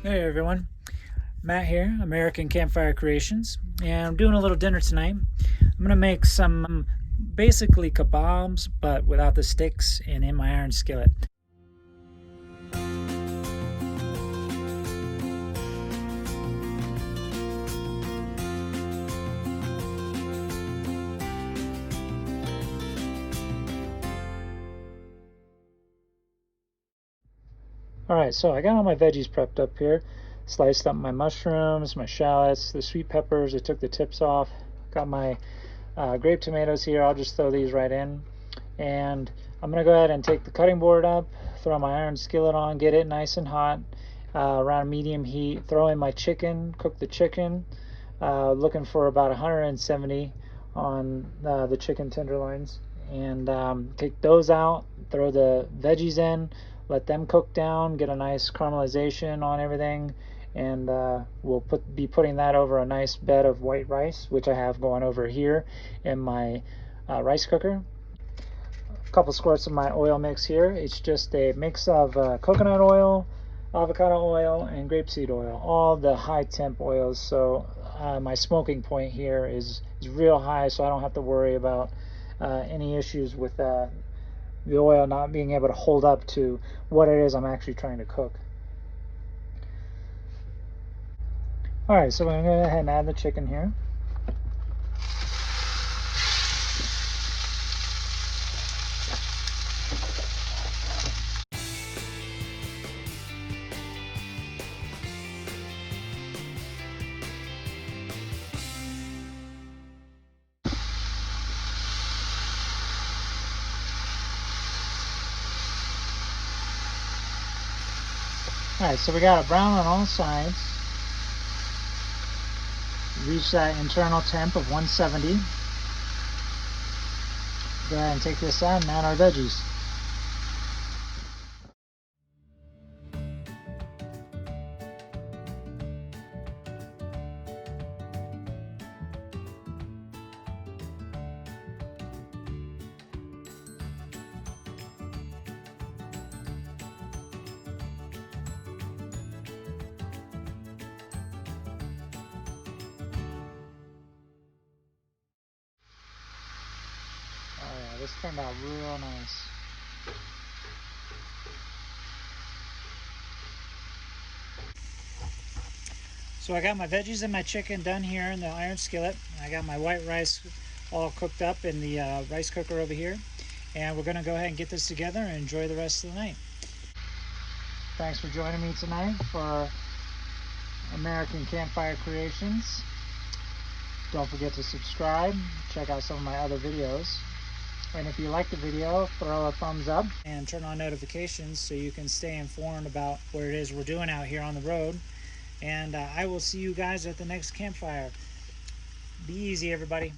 Hey everyone, Matt here, American Campfire Creations, and I'm doing a little dinner tonight. I'm gonna make some basically kabobs, but without the sticks and in my iron skillet. Alright, so I got all my veggies prepped up here. Sliced up my mushrooms, my shallots, the sweet peppers. I took the tips off. Got my grape tomatoes here. I'll just throw these right in. And I'm going to go ahead and take the cutting board up, throw my iron skillet on, get it nice and hot, around medium heat. Throw in my chicken, cook the chicken. Looking for about 170 on the chicken tenderloins. And take those out, throw the veggies in, let them cook down, get a nice caramelization on everything, and we'll be putting that over a nice bed of white rice, which I have going over here in my rice cooker. A couple squirts of my oil mix here. It's just a mix of coconut oil, avocado oil, and grapeseed oil, all the high temp oils. So my smoking point here is real high, so I don't have to worry about any issues with the oil not being able to hold up to what it is I'm actually trying to cook. Alright, so I'm going to go ahead and add the chicken here. Alright, so we got a brown on all sides. Reach that internal temp of 170. Go ahead and take this out and add our veggies. Oh yeah, this turned out real nice. So I got my veggies and my chicken done here in the iron skillet. I got my white rice all cooked up in the rice cooker over here. And we're going to go ahead and get this together and enjoy the rest of the night. Thanks for joining me tonight for American Campfire Creations. Don't forget to subscribe, check out some of my other videos. And if you like the video, throw a thumbs up and turn on notifications so you can stay informed about what it is we're doing out here on the road. And I will see you guys at the next campfire. Be easy, everybody.